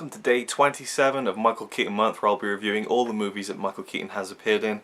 welcome to day 27 of Michael Keaton Month, where I'll be reviewing all the movies that Michael Keaton has appeared in.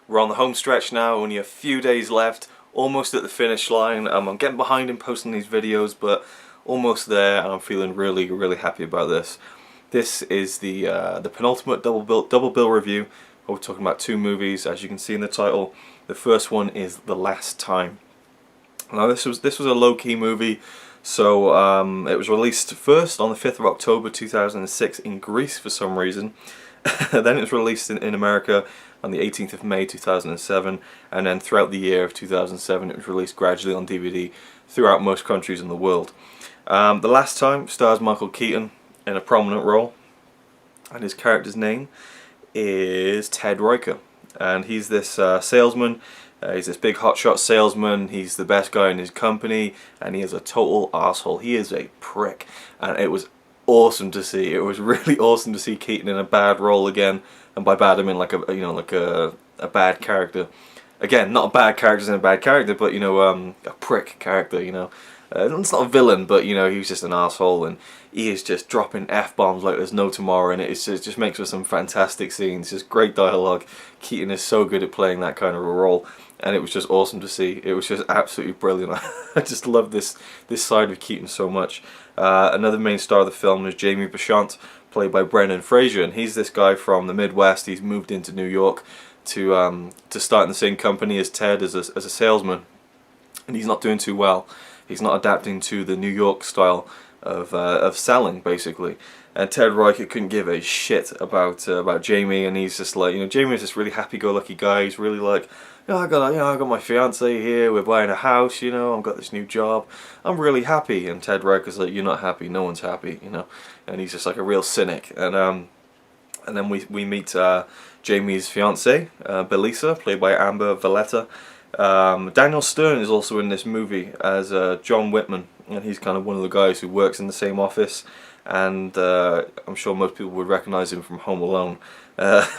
We're on the home stretch now, only a few days left, almost at the finish line. I'm getting behind in posting these videos, but almost there, and I'm feeling really happy about this. This is the penultimate double bill review. We're talking about two movies, as you can see in the title. The first one is The Last Time. Now this was a low-key movie. So it was released first on the 5th of October 2006 in Greece for some reason. Then it was released in America on the 18th of May 2007, and then throughout the year of 2007 it was released gradually on DVD throughout most countries in the world. The Last Time stars Michael Keaton in a prominent role, and his character's name is Ted Riker, and he's this salesman. He's this big hotshot salesman. He's the best guy in his company, and he is a total asshole. He is a prick, and it was awesome to see. It was really awesome to see Keaton in a bad role again, and by bad I mean like a bad character. Again, not a bad character in a bad character, but a prick character. It's not a villain, but he's just an asshole, and he is just dropping F-bombs like there's no tomorrow, and it just makes for some fantastic scenes. Just great dialogue. Keaton is so good at playing that kind of a role, and it was just awesome to see. It was just absolutely brilliant. I just love this side of Keaton so much. Another main star of the film is Jamie Beauchamp, played by Brendan Fraser, and he's this guy from the Midwest. He's moved into New York to start in the same company as Ted as a salesman, and he's not doing too well. He's not adapting to the New York style of selling, basically. And Ted Riker couldn't give a shit about Jamie, and he's just like, Jamie is this really happy-go-lucky guy. He's really like, I got my fiance here. We're buying a house. I've got this new job. I'm really happy. And Ted Riker's like, you're not happy. No one's happy. And he's just like a real cynic. And then we meet Jamie's fiance, Belisa, played by Valletta. Daniel Stern is also in this movie as John Whitman, and he's kind of one of the guys who works in the same office, and I'm sure most people would recognize him from Home Alone,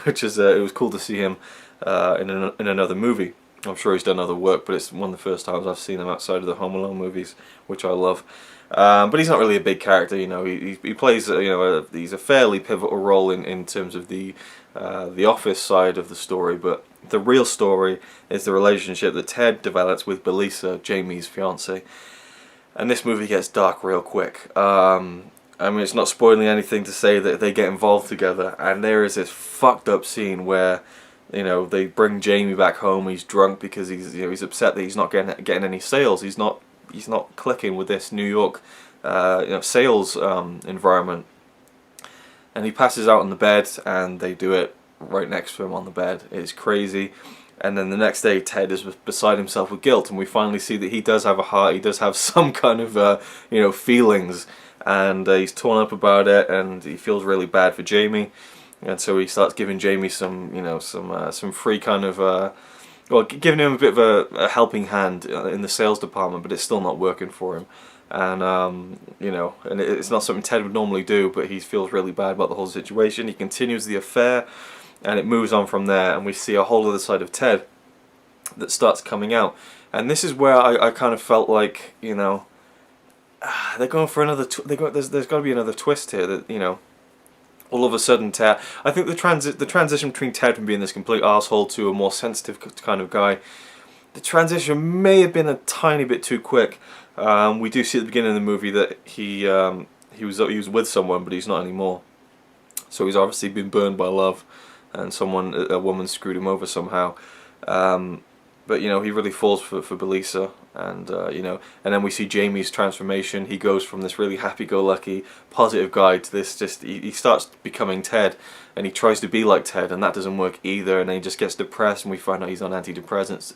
which is it was cool to see him in another movie. I'm sure he's done other work, but it's one of the first times I've seen him outside of the Home Alone movies, which I love. But he's not really a big character, he plays he's a fairly pivotal role in terms of the office side of the story, but the real story is the relationship that Ted develops with Belisa, Jamie's fiance. And this movie gets dark real quick. I mean, it's not spoiling anything to say that they get involved together, and there is this fucked up scene where they bring Jamie back home. He's drunk because he's upset that he's not getting any sales. He's not clicking with this New York sales environment, and he passes out on the bed, and they do it right next to him on the bed. It's crazy. And then the next day Ted is beside himself with guilt, and we finally see that he does have a heart. He does have some kind of feelings, and he's torn up about it, and he feels really bad for Jamie, and so he starts giving Jamie some free kind of giving him a bit of a helping hand in the sales department, but it's still not working for him. And and it's not something Ted would normally do, but he feels really bad about the whole situation. He continues the affair, and it moves on from there, and we see a whole other side of Ted that starts coming out. And this is where I kind of felt like, they're going for another. There's got to be another twist here that all of a sudden Ted. I think the transition between Ted from being this complete arsehole to a more sensitive kind of guy, the transition may have been a tiny bit too quick. We do see at the beginning of the movie that he was with someone, but he's not anymore. So he's obviously been burned by love, and a woman screwed him over somehow. But he really falls for Belisa, and and then we see Jamie's transformation. He goes from this really happy-go-lucky, positive guy to this he starts becoming Ted, and he tries to be like Ted, and that doesn't work either. And then he just gets depressed, and we find out he's on antidepressants,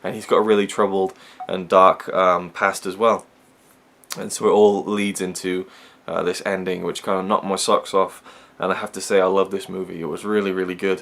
and he's got a really troubled and dark past as well. And so it all leads into this ending, which kind of knocked my socks off. And I have to say, I love this movie. It was really good.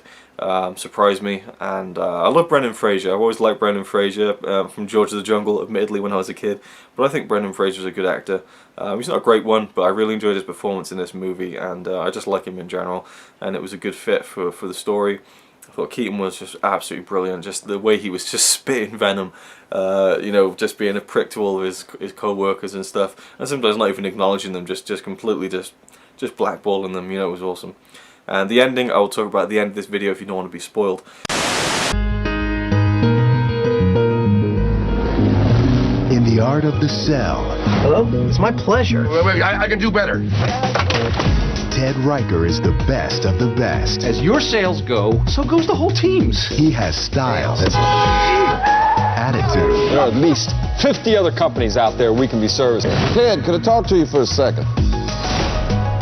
Surprised me, and I love Brendan Fraser. I've always liked Brendan Fraser from George of the Jungle, admittedly, when I was a kid. But I think Brendan Fraser's a good actor. He's not a great one, but I really enjoyed his performance in this movie, and I just like him in general. And it was a good fit for the story. I thought Keaton was just absolutely brilliant. Just the way he was just spitting venom, just being a prick to all of his co-workers and stuff, and sometimes not even acknowledging them, just completely just just blackballing them, you know, it was awesome. And the ending, I will talk about at the end of this video if you don't want to be spoiled. In the art of the sell. Hello? It's my pleasure. Wait, I can do better. Ted Riker is the best of the best. As your sales go, so goes the whole team's. He has style, attitude. There are at least 50 other companies out there we can be servicing. Ted, could I talk to you for a second?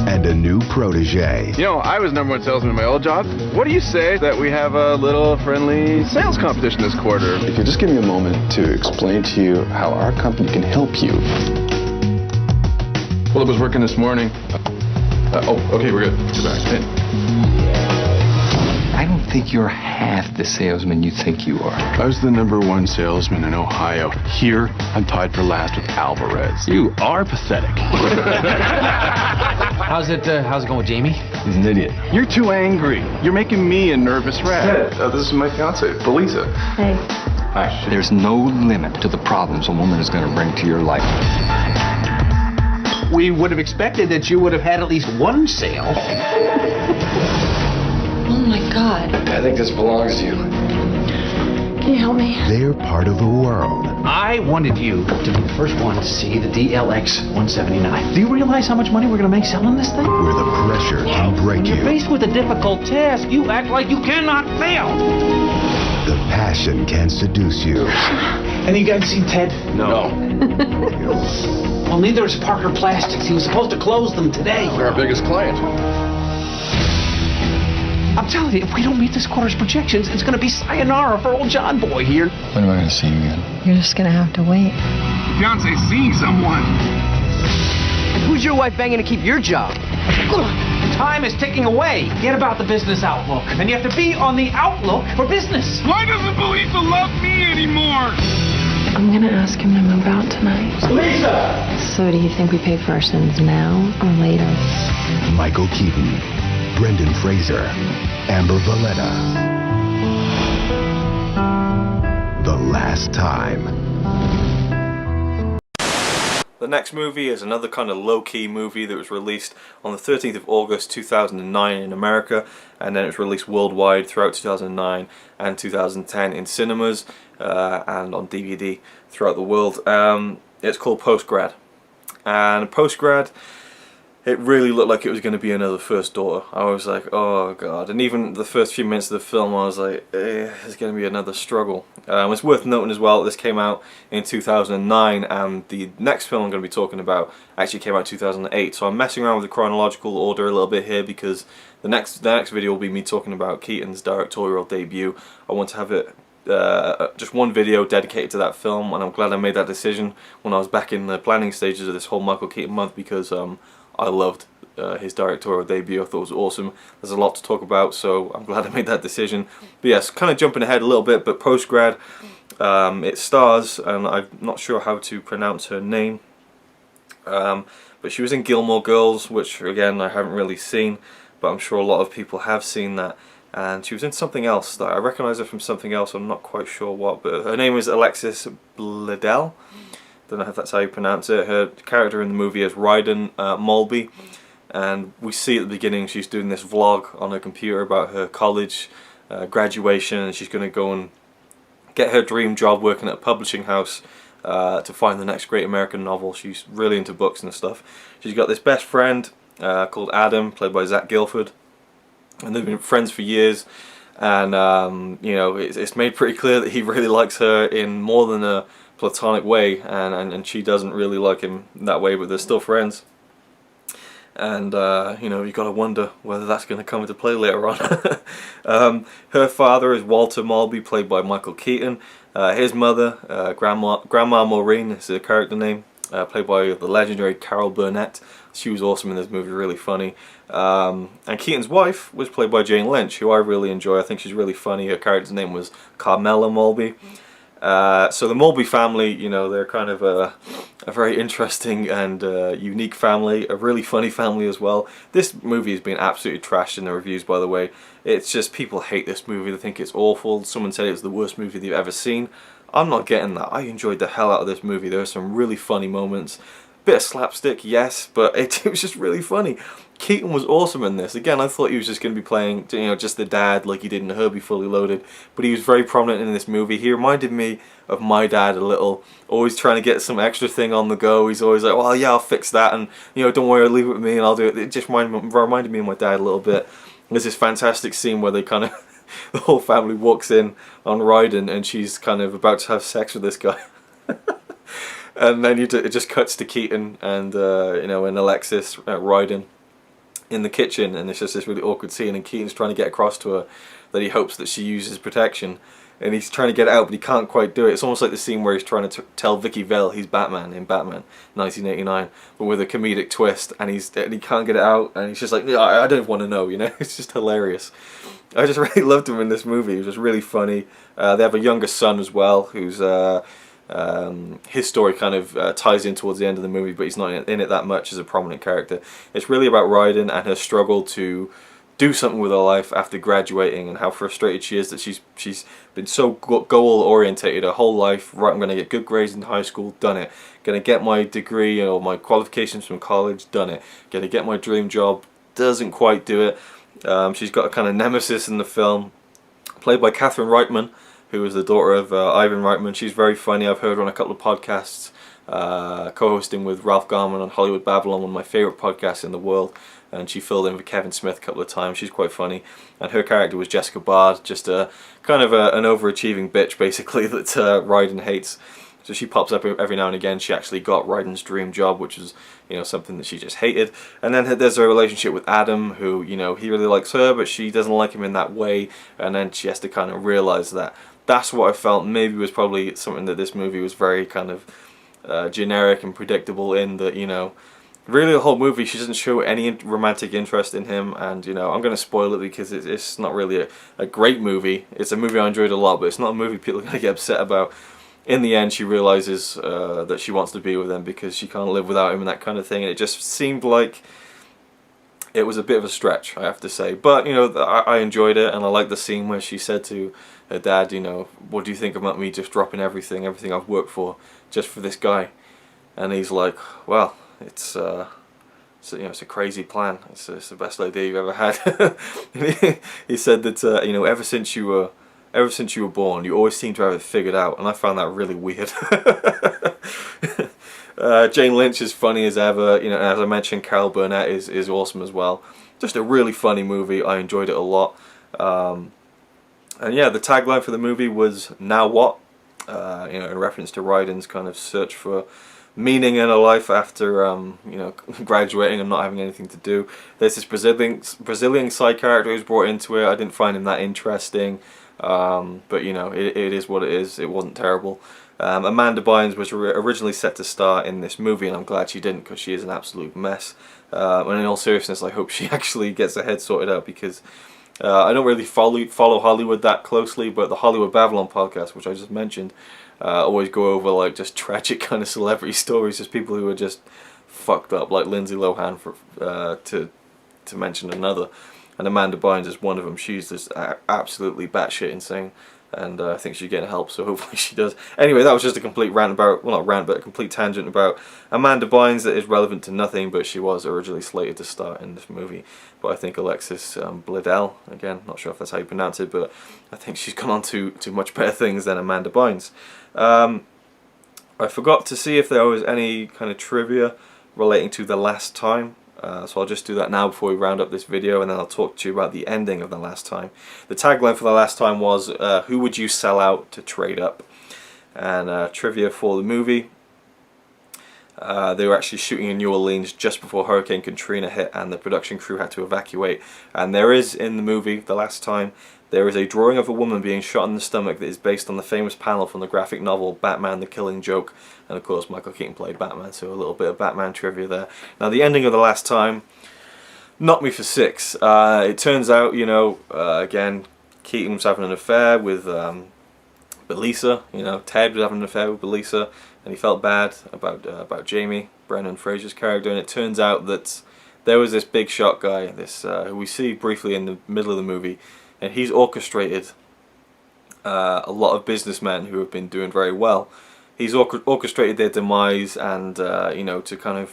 And a new protege. You know, I was #1 salesman in my old job. What do you say that we have a little friendly sales competition this quarter? If you just give me a moment to explain to you how our company can help you. Well, it was working this morning. Okay, we're good. Get back. Hey. I don't think you're half the salesman you think you are. I was the #1 salesman in Ohio. Here, I'm tied for last with Alvarez. You are pathetic. How's it going with Jamie? He's an idiot. You're too angry. You're making me a nervous wreck. This is my fiance, Belisa. Hey. Hi. There's no limit to the problems a woman is going to bring to your life. We would have expected that you would have had at least one sale. Oh my God. I think this belongs to you. Can you help me? They're part of the world. I wanted you to be the first one to see the DLX 179. Do you realize how much money we're going to make selling this thing? Where the pressure can break When you're you. faced with a difficult task, you act like you cannot fail. The passion can seduce you. And you guys seen Ted? No. Well, neither is Parker Plastics. He was supposed to close them today. They're our biggest client. I'm telling you, if we don't meet this quarter's projections, it's going to be sayonara for old John Boy here. When am I going to see you again? You're just gonna have to wait. Fiance's seeing someone. And who's your wife banging to keep your job? Time is ticking away. Get about the business outlook. And you have to be on the outlook for business. Why doesn't Belisa love me anymore? I'm gonna ask him to move out tonight. Lisa! So do you think we pay for our sins now or later? Michael Keaton, Brendan Fraser, Amber Valletta. The Last Time. The next movie is another kind of low-key movie that was released on the 13th of August 2009 in America, and then it was released worldwide throughout 2009 and 2010 in cinemas and on DVD throughout the world. It's called Grad. And Grad, it really looked like it was going to be another First Daughter. I was like, oh god. And even the first few minutes of the film, I was like, it's going to be another struggle. It's worth noting as well, this came out in 2009, and the next film I'm going to be talking about actually came out in 2008. So I'm messing around with the chronological order a little bit here, because the next video will be me talking about Keaton's directorial debut. I want to have it just one video dedicated to that film, and I'm glad I made that decision when I was back in the planning stages of this whole Michael Keaton month, because I loved his directorial debut. I thought it was awesome. There's a lot to talk about, so I'm glad I made that decision. But yes, kind of jumping ahead a little bit, but Grad, it stars, and I'm not sure how to pronounce her name, but she was in Gilmore Girls, which again I haven't really seen, but I'm sure a lot of people have seen that. And she was in something else that I recognise her from something else. I'm not quite sure what, but her name is Alexis Bledel. Don't know if that's how you pronounce it. Her character in the movie is Ryden Mulby, and we see at the beginning she's doing this vlog on her computer about her college graduation, and she's going to go and get her dream job working at a publishing house to find the next great American novel. She's really into books and stuff. She's got this best friend called Adam, played by Zach Gilford, and they've been friends for years. And you know, it's made pretty clear that he really likes her in more than a platonic way, and she doesn't really like him that way, but they're still friends. And you know, you got to wonder whether that's going to come into play later on. Her father is Walter Mulby, played by Michael Keaton. His mother, Grandma Maureen is her character name, played by the legendary Carol Burnett. She was awesome in this movie, really funny. And Keaton's wife was played by Jane Lynch, who I really enjoy. I think she's really funny. Her character's name was Carmela Mulby. So the Mulby family, you know, they're kind of a very interesting and unique family, a really funny family as well. This movie has been absolutely trashed in the reviews, by the way. It's just, people hate this movie, they think it's awful. Someone said it was the worst movie they've ever seen. I'm not getting that. I enjoyed the hell out of this movie. There are some really funny moments. Bit of slapstick, yes, but it was just really funny. Keaton was awesome in this. Again, I thought he was just going to be playing, you know, just the dad like he did in Herbie Fully Loaded, but he was very prominent in this movie. He reminded me of my dad a little, always trying to get some extra thing on the go. He's always like, well, yeah, I'll fix that, and, you know, don't worry, leave it with me, and I'll do it. It just reminded me of my dad a little bit. There's this fantastic scene where they kind of, the whole family walks in on Ryden, and she's kind of about to have sex with this guy. And then it just cuts to Keaton and, you know, and Alexis Ryden in the kitchen, and it's just this really awkward scene, and Keaton's trying to get across to her that he hopes that she uses protection, and he's trying to get out, but he can't quite do it. It's almost like the scene where he's trying to tell Vicky Vale he's Batman in Batman 1989, but with a comedic twist, and he can't get it out, and he's just like, yeah, I don't want to know, you know. It's just hilarious. I just really loved him in this movie. He was just really funny. They have a younger son as well, who's his story kind of ties in towards the end of the movie, but he's not in it that much as a prominent character. It's really about Ryden and her struggle to do something with her life after graduating, and how frustrated she is that she's been so goal orientated her whole life. Right, I'm going to get good grades in high school, done it. Going to get my degree or my qualifications from college, done it. Going to get my dream job, doesn't quite do it. She's got a kind of nemesis in the film, played by Catherine Reitman, who is the daughter of Ivan Reitman. She's very funny. I've heard her on a couple of podcasts, co-hosting with Ralph Garman on Hollywood Babylon, one of my favourite podcasts in the world. And she filled in for Kevin Smith a couple of times. She's quite funny. And her character was Jessica Bard, just a kind of an overachieving bitch, basically, that Ryden hates. So she pops up every now and again. She actually got Ryden's dream job, which is, you know, something that she just hated. And then there's a relationship with Adam, who, you know, he really likes her, but she doesn't like him in that way. And then she has to kind of realise that. That's what I felt maybe was probably something that this movie was very kind of generic and predictable in, that, you know, really the whole movie she doesn't show any romantic interest in him. And, you know, I'm going to spoil it because it's not really a great movie. It's a movie I enjoyed a lot, but it's not a movie people are going to get upset about. In the end, she realises that she wants to be with him because she can't live without him and that kind of thing. And it just seemed like it was a bit of a stretch, I have to say. But, you know, I enjoyed it, and I liked the scene where she said to her dad, you know, what do you think about me just dropping everything I've worked for, just for this guy? And he's like, well, it's you know, it's a crazy plan. It's the best idea you've ever had. He said that you know, ever since you were born, you always seem to have it figured out, and I found that really weird. Jane Lynch is funny as ever. You know, as I mentioned, Carol Burnett is awesome as well. Just a really funny movie. I enjoyed it a lot. And yeah, the tagline for the movie was "Now what?" You know, in reference to Ryden's kind of search for meaning in her life after you know, graduating and not having anything to do. There's this Brazilian side character who's brought into it. I didn't find him that interesting, but you know, it is what it is. It wasn't terrible. Amanda Bynes was originally set to star in this movie, and I'm glad she didn't, because she is an absolute mess. And in all seriousness, I hope she actually gets her head sorted out, because I don't really follow Hollywood that closely, but the Hollywood Babylon podcast, which I just mentioned, always go over like just tragic kind of celebrity stories, just people who are just fucked up, like Lindsay Lohan, for to mention another. And Amanda Bynes is one of them. She's just absolutely batshit insane, and I think she's getting help, so hopefully she does. Anyway, that was just a complete rant about, well, not rant, but a complete tangent about Amanda Bynes that is relevant to nothing, but she was originally slated to star in this movie. But I think Alexis Bledel, again, not sure if that's how you pronounce it, but I think she's gone on to much better things than Amanda Bynes. I forgot to see if there was any kind of trivia relating to The Last Time. So I'll just do that now before we round up this video, and then I'll talk to you about the ending of The Last Time. The tagline for The Last Time was, who would you sell out to trade up? And trivia for the movie. They were actually shooting in New Orleans just before Hurricane Katrina hit, and the production crew had to evacuate. And there is, in the movie The Last Time, there is a drawing of a woman being shot in the stomach that is based on the famous panel from the graphic novel Batman the Killing Joke. And of course Michael Keaton played Batman, so a little bit of Batman trivia there. Now the ending of The Last Time knocked me for six. It turns out, you know, again, Keaton was having an affair with Belisa. You know, Ted was having an affair with Belisa, and he felt bad about Jamie, Brendan Fraser's character. And it turns out that there was this big shot guy, this who we see briefly in the middle of the movie, and he's orchestrated a lot of businessmen who have been doing very well he's orchestrated their demise, and you know, to kind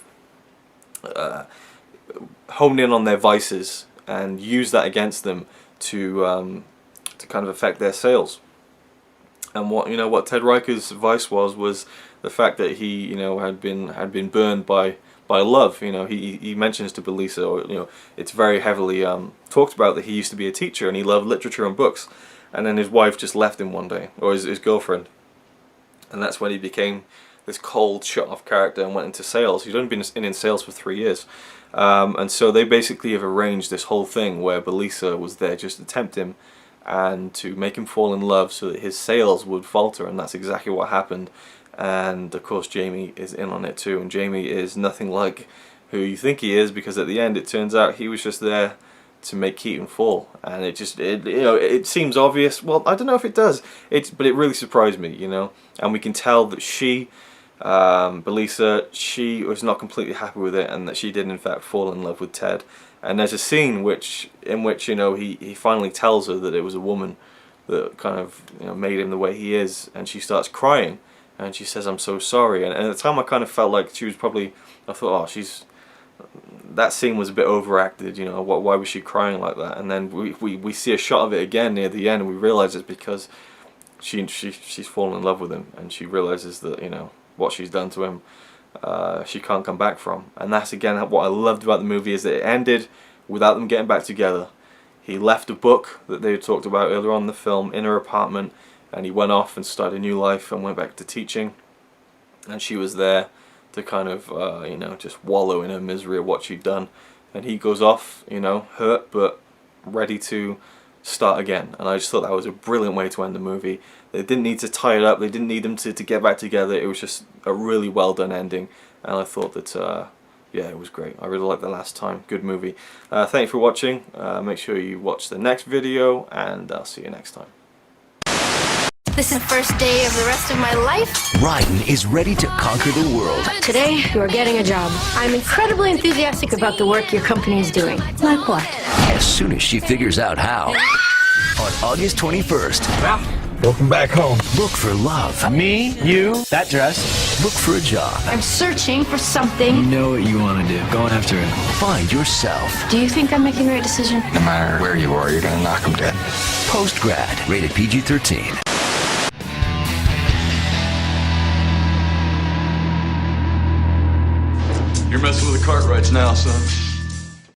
of hone in on their vices and use that against them to kind of affect their sales. And what Ted Riker's vice was the fact that he, you know, had been burned by love. You know, he mentions to Belisa, or, you know, it's very heavily talked about that he used to be a teacher and he loved literature and books, and then his wife just left him one day, or his girlfriend, and that's when he became this cold, shut-off character and went into sales. He'd only been in sales for 3 years, and so they basically have arranged this whole thing where Belisa was there just to tempt him and to make him fall in love so that his sales would falter, and that's exactly what happened. And of course Jamie is in on it too, and Jamie is nothing like who you think he is, because at the end it turns out he was just there to make Keaton fall, and it you know, it seems obvious. Well, I don't know if it does, but it really surprised me, you know. And we can tell that Belisa, she was not completely happy with it, and that she did in fact fall in love with Ted. And there's a scene in which you know, he finally tells her that it was a woman that kind of, you know, made him the way he is, and she starts crying and she says, "I'm so sorry." And at the time I kind of felt like she was probably, I thought, oh, that scene was a bit overacted, you know, why was she crying like that? And then we see a shot of it again near the end, and we realise it's because she's fallen in love with him, and she realises that, you know, what she's done to him, she can't come back from. And that's again what I loved about the movie, is that it ended without them getting back together. He left a book that they had talked about earlier on in the film in her apartment, and he went off and started a new life and went back to teaching, and she was there to kind of you know, just wallow in her misery of what she'd done. And he goes off, you know, hurt but ready to start again. And I just thought that was a brilliant way to end the movie. They didn't need to tie it up, they didn't need them to get back together. It was just a really well done ending, and I thought that yeah, it was great. I really liked The Last Time. Good movie. Thank you for watching. Make sure you watch the next video, and I'll see you next time. This is the first day of the rest of my life. Ryan is ready to conquer the world. Today, you are getting a job. I'm incredibly enthusiastic about the work your company is doing. Like what? As soon as she figures out how. On August 21st. Welcome back home. Look for love. Me, you, that dress. Look for a job. I'm searching for something. You know what you want to do. Going after it. Find yourself. Do you think I'm making the right decision? No matter where you are, you're gonna knock them dead. Post-Grad. Rated PG-13. You're messing with the Cartwrights now, son.